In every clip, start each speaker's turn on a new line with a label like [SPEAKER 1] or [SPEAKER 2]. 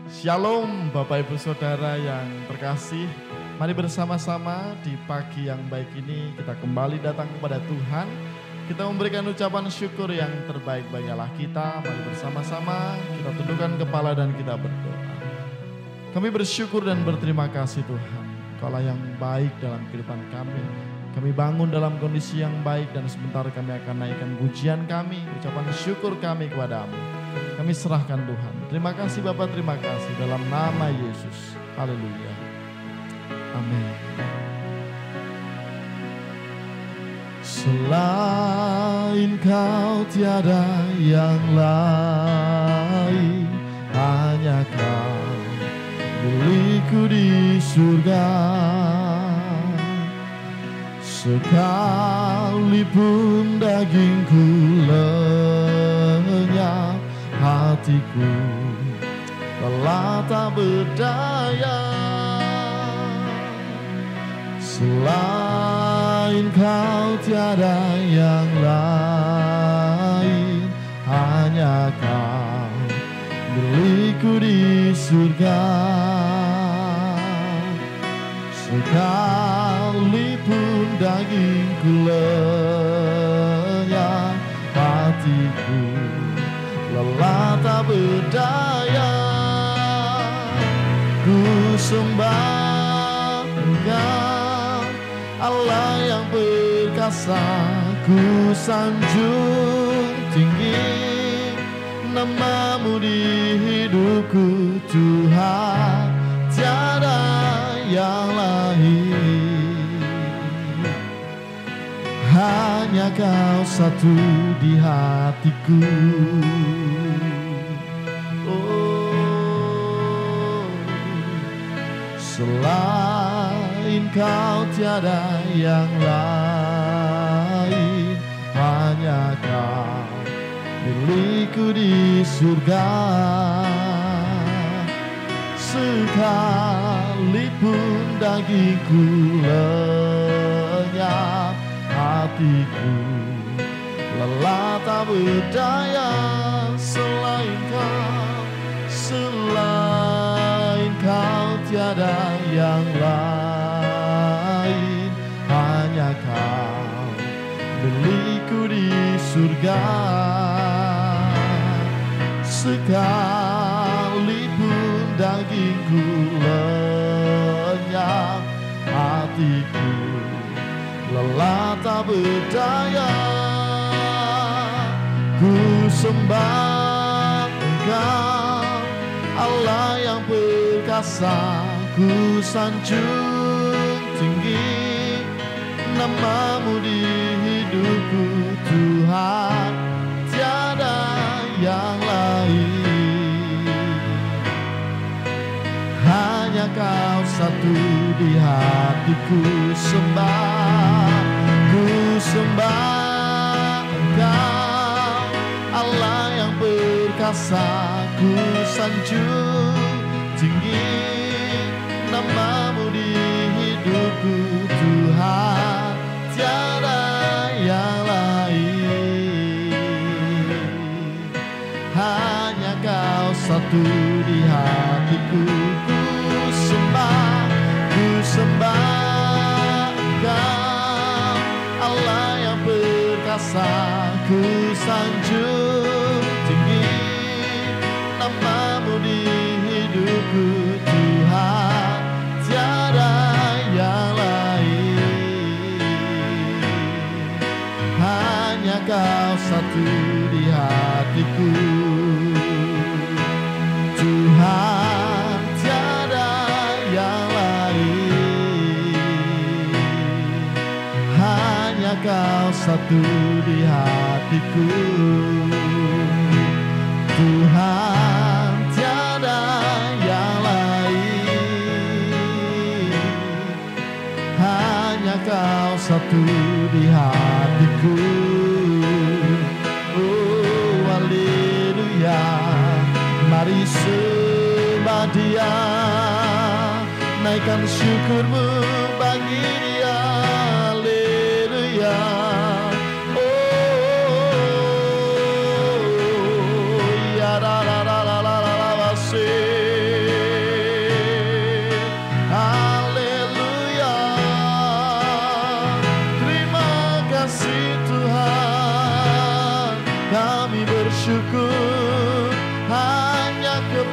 [SPEAKER 1] Shalom Bapak Ibu Saudara yang terkasih. Mari bersama-sama di pagi yang baik ini kita kembali datang kepada Tuhan. Kita memberikan ucapan syukur yang terbaik bagi Allah kita. Mari bersama-sama kita tundukkan kepala dan kita berdoa. Kami bersyukur dan berterima kasih Tuhan. Kaulah yang baik dalam kehidupan kami. Kami bangun dalam kondisi yang baik dan sebentar kami akan naikkan pujian kami, ucapan syukur kami kepadamu. Kami serahkan Tuhan. Terima kasih Bapak, terima kasih dalam nama Yesus. Haleluya. Amin. Selain Kau tiada yang lain, hanya Kau milikku di surga. Sekalipun dagingku lenyap, hatiku telah tak berdaya. Selain Kau tiada yang lain, hanya Kau milikku di surga. Sekalipun dagingku lenyap, hatiku lelah tak berdaya. Ku sembah Engkau, Allah yang perkasa. Ku sanjung tinggi nama-Mu di hidupku, Tuhan, tiada yang lain. Hanya Kau satu di hatiku. Oh, selain Kau tiada yang lain, hanya Kau milikku di surga. Sekalipun dagingku lenyap, hatiku lelah tak berdaya. Selain Kau tiada yang lain, hanya Kau milikku di surga. Sekalipun dagingku lenyap, hatiku lelah tak berdaya. Ku sembah Engkau, Allah yang perkasa. Ku sanjung tinggi nama-Mu di hidupku, Tuhan, tiada yang lain. Hanya Kau satu di hatiku. Ku sembah Engkau, Allah yang perkasa. Ku sanjung tinggi nama-Mu di hidupku, Tuhan, tiada yang lain. Hanya Kau satu di hatiku. Ku sembah Engkau, Allah yang perkasa. Ku sanjung tinggi nama-Mu di hidupku, Tuhan, tiada yang lain. Hanya Kau satu di hatiku, Tuhan, tiada yang lain. Hanya Kau satu di hatiku, Tuhan, tiada yang lain. Hanya Kau satu di hatiku. Oh, haleluya. Mari sembah Dia, naikkan syukurmu bagi Dia. Haleluya. Oh, ya la la la la la la la,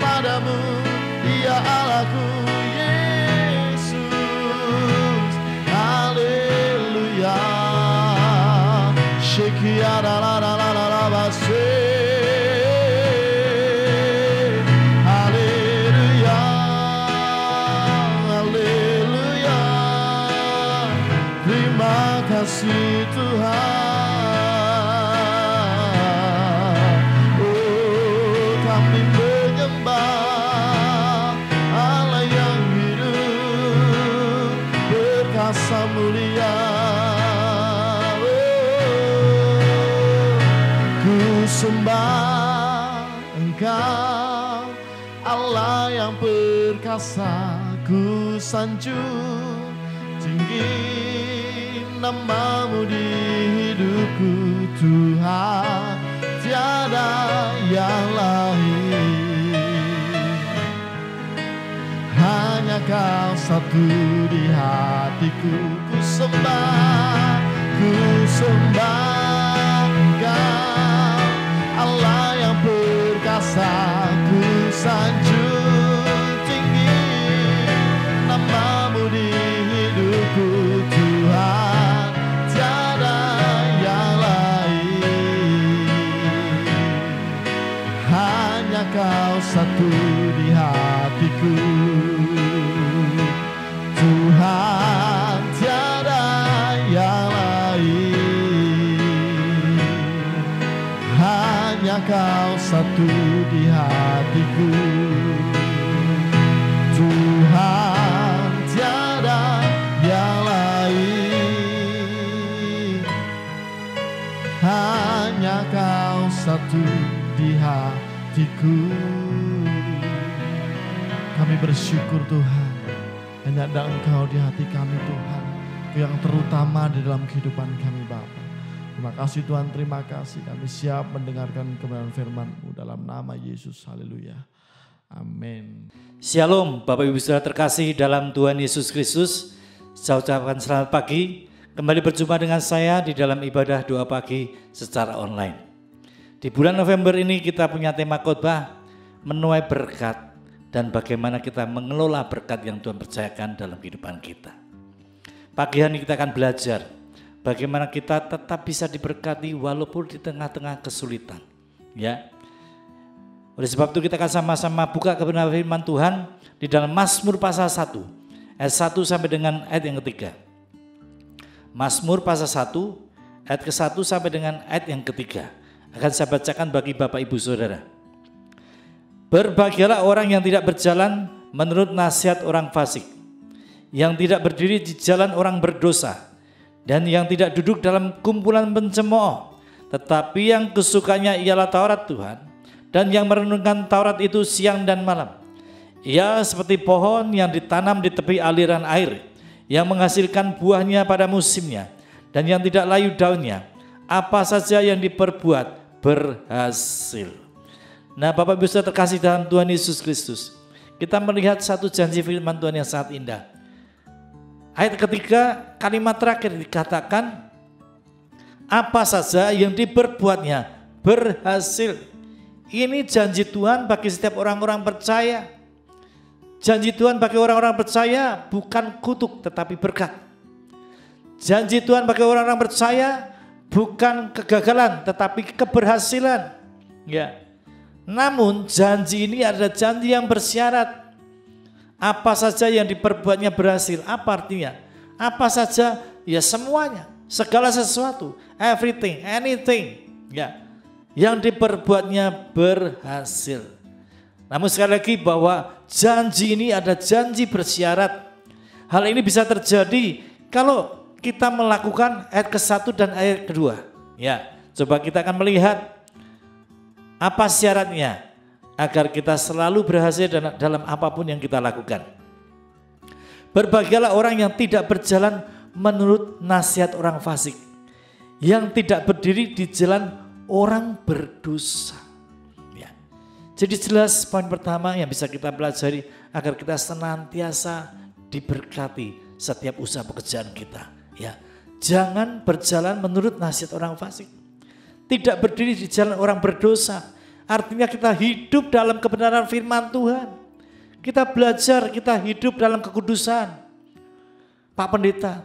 [SPEAKER 1] kepadamu, ya Allahku Yesus. Haleluya. Shekia la la la la la la base. Haleluya. Haleluya. Terima kasih Tuhan. Mulia, ku sembah Engkau, Allah yang perkasa. Ku sanjung tinggi nama-Mu di hidupku, Tuhan, tiada yang lain. Hanya Kau satu di hatiku. Ku sembah Engkau, Allah yang perkasa. Ku sanjung tinggi nama-Mu di hidupku, Tuhan, tiada yang lain. Hanya Kau satu di hatiku, Tuhan, tiada yang lain. Hanya Kau satu di hatiku, Tuhan, tiada yang lain. Hanya Kau satu di hatiku. Kami bersyukur Tuhan, hanya ada Engkau di hati kami Tuhan, yang terutama di dalam kehidupan kami Bapa. Terima kasih Tuhan, terima kasih. Kami siap mendengarkan kebenaran firman-Mu dalam nama Yesus. Haleluya. Amin.
[SPEAKER 2] Shalom Bapak Ibu Saudara terkasih dalam Tuhan Yesus Kristus. Saya ucapkan selamat pagi. Kembali berjumpa dengan saya di dalam ibadah doa pagi secara online. Di bulan November ini kita punya tema khotbah menuai berkat dan bagaimana kita mengelola berkat yang Tuhan percayakan dalam kehidupan kita. Pagi hari ini kita akan belajar bagaimana kita tetap bisa diberkati walaupun di tengah-tengah kesulitan. Ya. Oleh sebab itu kita akan sama-sama buka kebenaran firman Tuhan di dalam Mazmur pasal 1 ayat 1 sampai dengan ayat yang ketiga. Mazmur pasal 1 ayat ke-1 sampai dengan ayat yang ketiga. Akan saya bacakan bagi Bapak Ibu Saudara. Berbahagialah orang yang tidak berjalan menurut nasihat orang fasik, yang tidak berdiri di jalan orang berdosa, dan yang tidak duduk dalam kumpulan pencemooh, tetapi yang kesukanya ialah Taurat Tuhan, dan yang merenungkan Taurat itu siang dan malam. Ia seperti pohon yang ditanam di tepi aliran air, yang menghasilkan buahnya pada musimnya, dan yang tidak layu daunnya. Apa saja yang diperbuat berhasil. Nah Bapak Ibu Saudara terkasih dalam Tuhan Yesus Kristus, kita melihat satu janji firman Tuhan yang sangat indah. Ayat ketiga, kalimat terakhir dikatakan, apa saja yang diperbuatnya berhasil. Ini janji Tuhan bagi setiap orang-orang percaya. Janji Tuhan bagi orang-orang percaya bukan kutuk tetapi berkat. Janji Tuhan bagi orang-orang percaya bukan kegagalan tetapi keberhasilan. Ya. Namun janji ini adalah janji yang bersyarat. Apa saja yang diperbuatnya berhasil. Apa artinya? Apa saja? Ya semuanya, segala sesuatu, everything, anything. Ya, yang diperbuatnya berhasil. Namun sekali lagi bahwa janji ini ada janji bersyarat. Hal ini bisa terjadi kalau kita melakukan ayat ke-1 dan ayat kedua. Ya, coba kita akan melihat apa syaratnya agar kita selalu berhasil dalam apapun yang kita lakukan. Berbahagialah orang yang tidak berjalan menurut nasihat orang fasik, yang tidak berdiri di jalan orang berdosa. Ya. Jadi jelas poin pertama yang bisa kita pelajari agar kita senantiasa diberkati setiap usaha pekerjaan kita. Ya, jangan berjalan menurut nasihat orang fasik. Tidak berdiri di jalan orang berdosa. Artinya kita hidup dalam kebenaran firman Tuhan. Kita belajar, kita hidup dalam kekudusan. Pak Pendeta,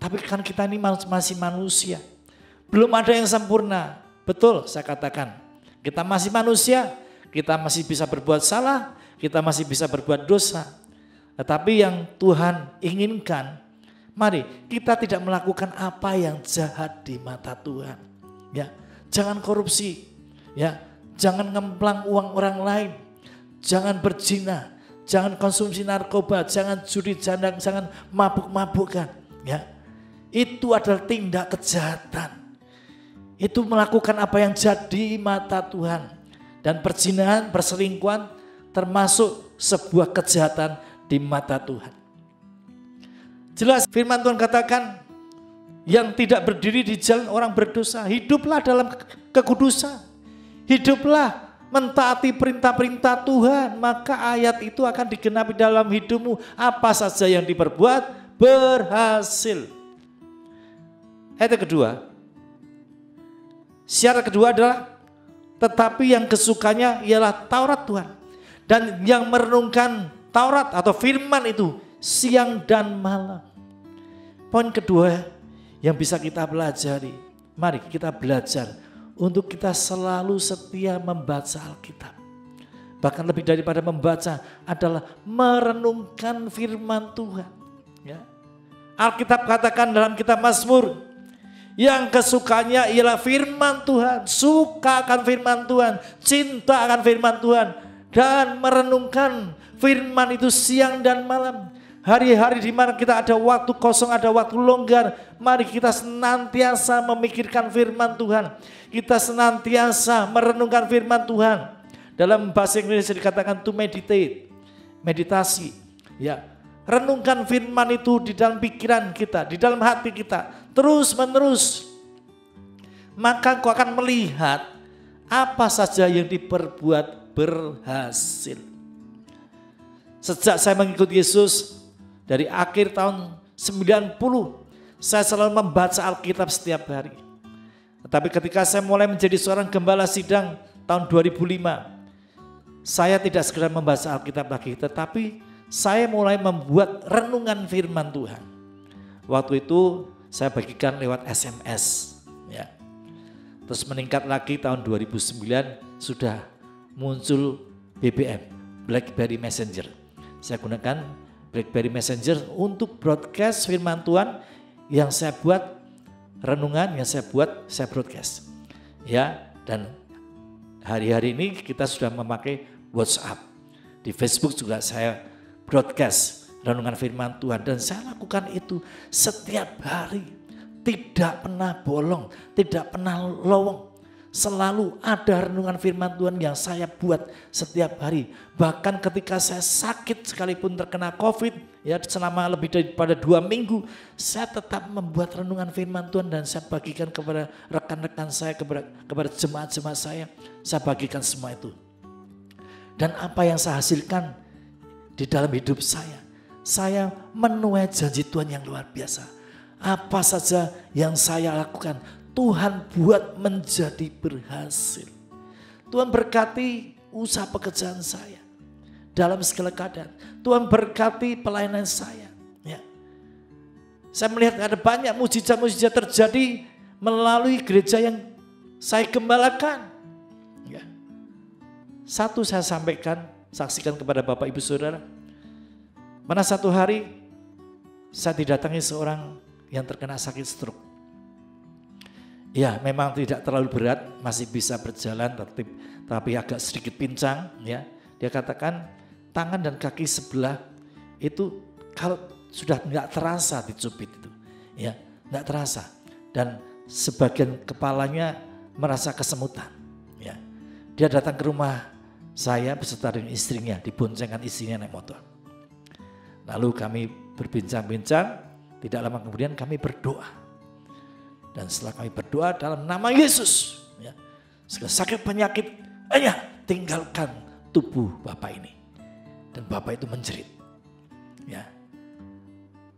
[SPEAKER 2] tapi kan kita ini masih manusia. Belum ada yang sempurna. Betul saya katakan. Kita masih manusia, kita masih bisa berbuat salah, kita masih bisa berbuat dosa. Tetapi yang Tuhan inginkan, mari kita tidak melakukan apa yang jahat di mata Tuhan. Ya, jangan korupsi, ya, jangan ngemplang uang orang lain, jangan berzina, jangan konsumsi narkoba, jangan judi jandang, jangan mabuk-mabukan. Ya, itu adalah tindak kejahatan. Itu melakukan apa yang jadi mata Tuhan. Dan perzinahan, perselingkuhan termasuk sebuah kejahatan di mata Tuhan. Jelas firman Tuhan katakan, yang tidak berdiri di jalan orang berdosa, hiduplah dalam kekudusan. Hiduplah mentaati perintah-perintah Tuhan, maka ayat itu akan digenapi dalam hidupmu. Apa saja yang diperbuat berhasil. Ayat kedua, syarat kedua adalah tetapi yang kesukanya ialah Taurat Tuhan. Dan yang merenungkan Taurat atau firman itu siang dan malam. Poin kedua yang bisa kita pelajari. Mari kita belajar untuk kita selalu setia membaca Alkitab. Bahkan lebih daripada membaca adalah merenungkan firman Tuhan. Ya. Alkitab katakan dalam kitab Mazmur, yang kesukanya ialah firman Tuhan, suka akan firman Tuhan, cinta akan firman Tuhan, dan merenungkan firman itu siang dan malam. Hari-hari di mana kita ada waktu kosong, ada waktu longgar, mari kita senantiasa memikirkan firman Tuhan. Kita senantiasa merenungkan firman Tuhan. Dalam bahasa Inggris dikatakan to meditate, meditasi. Ya, renungkan firman itu di dalam pikiran kita, di dalam hati kita. Terus menerus, maka kau akan melihat apa saja yang diperbuat berhasil. Sejak saya mengikuti Yesus dari akhir tahun 90, saya selalu membaca Alkitab setiap hari. Tetapi ketika saya mulai menjadi seorang gembala sidang tahun 2005, saya tidak sekedar membaca Alkitab lagi, tetapi saya mulai membuat renungan firman Tuhan. Waktu itu saya bagikan lewat SMS, ya. Terus meningkat lagi tahun 2009 sudah muncul BBM, BlackBerry Messenger. Saya gunakan BlackBerry Messenger untuk broadcast firman Tuhan yang saya buat, renungan yang saya buat, saya broadcast. Ya, dan hari-hari ini kita sudah memakai WhatsApp. Di Facebook juga saya broadcast renungan firman Tuhan, dan saya lakukan itu setiap hari, tidak pernah bolong, tidak pernah lowong. Selalu ada renungan firman Tuhan yang saya buat setiap hari. Bahkan ketika saya sakit sekalipun terkena COVID, ya selama lebih daripada 2 minggu, saya tetap membuat renungan firman Tuhan dan saya bagikan kepada rekan-rekan saya, kepada jemaat-jemaat saya bagikan semua itu. Dan apa yang saya hasilkan di dalam hidup saya menuai janji Tuhan yang luar biasa. Apa saja yang saya lakukan, Tuhan buat menjadi berhasil. Tuhan berkati usaha pekerjaan saya dalam segala keadaan. Tuhan berkati pelayanan saya. Ya. Saya melihat ada banyak mujizat-mujizat terjadi melalui gereja yang saya gembalakan. Ya. Satu saya saksikan kepada Bapak Ibu Saudara. Mana satu hari saya didatangi seorang yang terkena sakit stroke. Ya, memang tidak terlalu berat, masih bisa berjalan, tapi agak sedikit pincang. Ya, dia katakan tangan dan kaki sebelah itu kalau sudah nggak terasa dicubit itu, ya nggak terasa. Dan sebagian kepalanya merasa kesemutan. Ya, dia datang ke rumah saya beserta dengan istrinya, diboncengkan istrinya naik motor. Lalu kami berbincang-bincang, tidak lama kemudian kami berdoa. Dan setelah kami berdoa dalam nama Yesus, ya, segala sakit penyakit hanya tinggalkan tubuh Bapak ini. Dan Bapak itu menjerit. Ya.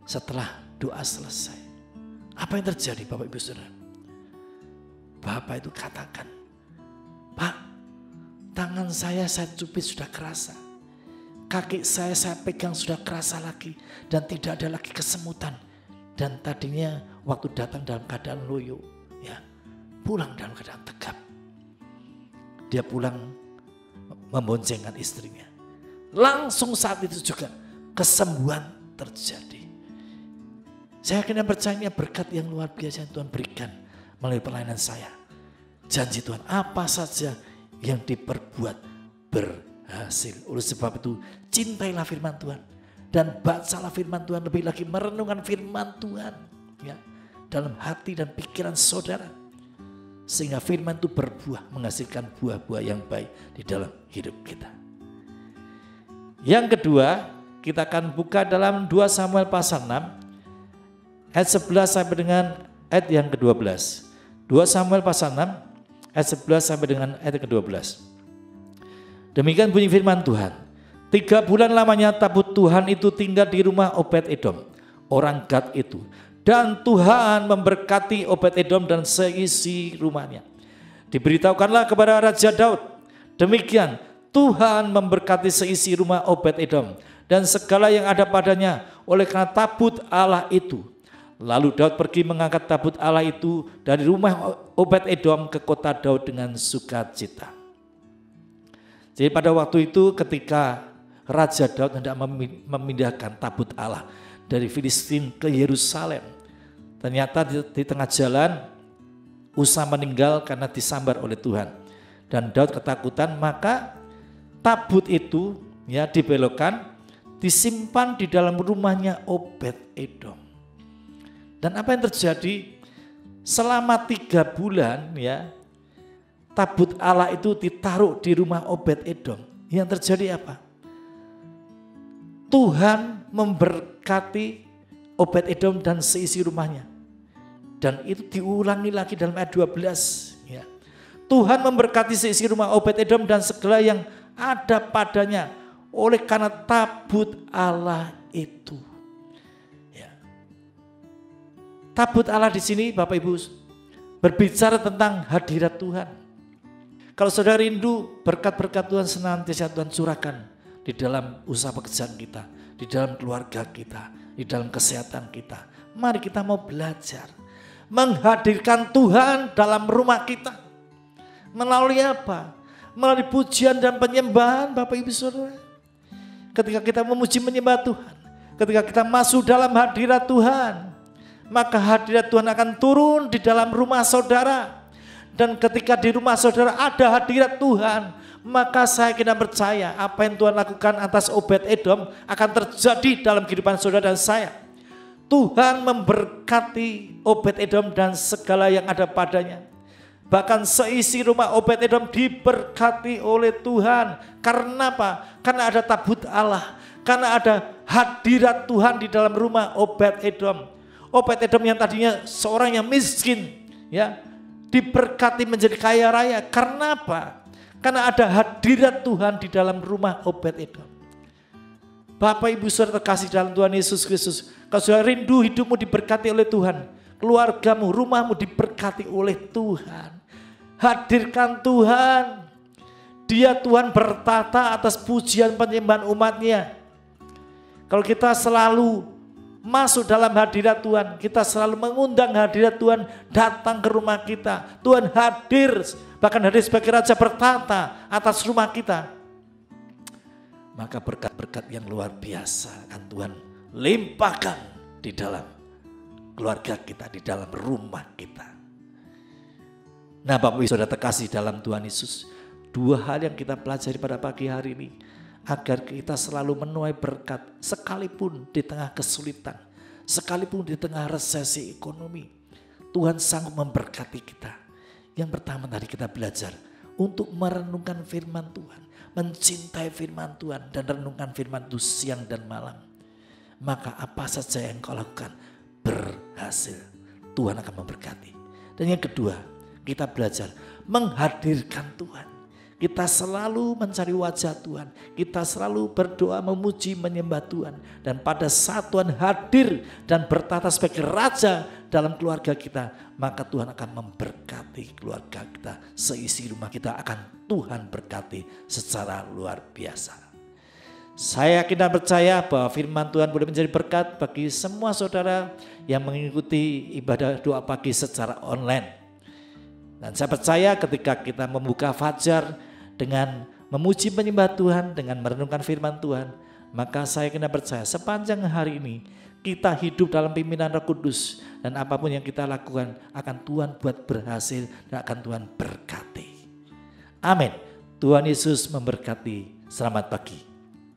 [SPEAKER 2] Setelah doa selesai, apa yang terjadi Bapak Ibu Saudara? Bapak itu katakan, Pak, Tangan saya cubit sudah kerasa. Kaki saya pegang sudah kerasa lagi. Dan tidak ada lagi kesemutan. Dan tadinya waktu datang dalam keadaan loyo, ya, pulang dalam keadaan tegap. Dia pulang memboncengkan istrinya. Langsung saat itu juga kesembuhan terjadi. Saya akhirnya percaya berkat yang luar biasa yang Tuhan berikan melalui pelayanan saya. Janji Tuhan, apa saja yang diperbuat berhasil. Oleh sebab itu, cintailah firman Tuhan. Dan bacalah firman Tuhan, lebih lagi merenungkan firman Tuhan. Ya, dalam hati dan pikiran saudara. Sehingga firman itu berbuah, menghasilkan buah-buah yang baik di dalam hidup kita. Yang kedua, kita akan buka dalam 2 Samuel pasal 6. Ayat 11 sampai dengan ayat yang ke-12. 2 Samuel pasal 6. Ayat 11 sampai dengan ayat ke-12. Demikian bunyi firman Tuhan. 3 bulan lamanya tabut Tuhan itu tinggal di rumah Obed-Edom, orang Gad itu. Dan Tuhan memberkati Obed-Edom dan seisi rumahnya. Diberitahukanlah kepada Raja Daud. Demikian Tuhan memberkati seisi rumah Obed-Edom dan segala yang ada padanya oleh karena tabut Allah itu. Lalu Daud pergi mengangkat tabut Allah itu dari rumah Obed-Edom ke kota Daud dengan sukacita. Jadi pada waktu itu ketika Raja Daud hendak memindahkan tabut Allah dari Filistin ke Yerusalem, ternyata di tengah jalan Usa meninggal karena disambar oleh Tuhan. Dan Daud ketakutan, maka tabut itu ya dibelokkan, disimpan di dalam rumahnya Obed-Edom. Dan apa yang terjadi? Selama 3 bulan ya, tabut Allah itu ditaruh di rumah Obed-Edom. Yang terjadi apa? Tuhan memberkati Obed-Edom dan seisi rumahnya. Dan itu diulangi lagi dalam ayat 12. Ya. Tuhan memberkati seisi rumah Obed-Edom dan segala yang ada padanya oleh karena tabut Allah itu. Tabut Allah di sini Bapak Ibu berbicara tentang hadirat Tuhan. Kalau saudara rindu berkat-berkat Tuhan senantiasa Tuhan curahkan di dalam usaha pekerjaan kita, di dalam keluarga kita, di dalam kesehatan kita. Mari kita mau belajar menghadirkan Tuhan dalam rumah kita. Melalui apa? Melalui pujian dan penyembahan Bapak Ibu Saudara. Ketika kita memuji menyembah Tuhan, ketika kita masuk dalam hadirat Tuhan, maka hadirat Tuhan akan turun di dalam rumah saudara. Dan ketika di rumah saudara ada hadirat Tuhan, maka saya kira percaya apa yang Tuhan lakukan atas Obed-Edom akan terjadi dalam kehidupan saudara dan saya. Tuhan memberkati Obed-Edom dan segala yang ada padanya. Bahkan seisi rumah Obed-Edom diberkati oleh Tuhan. Karena apa? Karena ada tabut Allah. Karena ada hadirat Tuhan di dalam rumah Obed-Edom. Obed-Edom yang tadinya seorang yang miskin, ya, diberkati menjadi kaya raya. Karena apa? Karena ada hadirat Tuhan di dalam rumah Obed-Edom. Bapak Ibu Saudara terkasih dalam Tuhan Yesus Kristus, kalau saudara rindu hidupmu diberkati oleh Tuhan, keluargamu, rumahmu diberkati oleh Tuhan. Hadirkan Tuhan. Dia Tuhan bertata atas pujian penyembahan umatnya. Kalau kita selalu masuk dalam hadirat Tuhan, kita selalu mengundang hadirat Tuhan datang ke rumah kita. Tuhan hadir, bahkan hadir sebagai Raja bertata atas rumah kita. Maka berkat-berkat yang luar biasa akan Tuhan limpahkan di dalam keluarga kita, di dalam rumah kita. Nah Bapak Ibu Saudara terkasih dalam Tuhan Yesus, 2 hal yang kita pelajari pada pagi hari ini. Agar kita selalu menuai berkat sekalipun di tengah kesulitan, sekalipun di tengah resesi ekonomi. Tuhan sanggup memberkati kita. Yang pertama tadi kita belajar untuk merenungkan firman Tuhan, mencintai firman Tuhan dan renungkan firman Tuhan siang dan malam. Maka apa saja yang kau lakukan berhasil. Tuhan akan memberkati. Dan yang kedua, kita belajar menghadirkan Tuhan. Kita selalu mencari wajah Tuhan. Kita selalu berdoa, memuji, menyembah Tuhan. Dan pada saat Tuhan hadir dan bertata sebagai Raja dalam keluarga kita, maka Tuhan akan memberkati keluarga kita. Seisi rumah kita akan Tuhan berkati secara luar biasa. Saya yakin dan percaya bahwa firman Tuhan boleh menjadi berkat bagi semua saudara yang mengikuti ibadah doa pagi secara online. Dan saya percaya ketika kita membuka fajar dengan memuji menyembah Tuhan, dengan merenungkan firman Tuhan, maka saya kena percaya sepanjang hari ini kita hidup dalam pimpinan Roh Kudus, dan apapun yang kita lakukan akan Tuhan buat berhasil dan akan Tuhan berkati. Amin. Tuhan Yesus memberkati. Selamat pagi.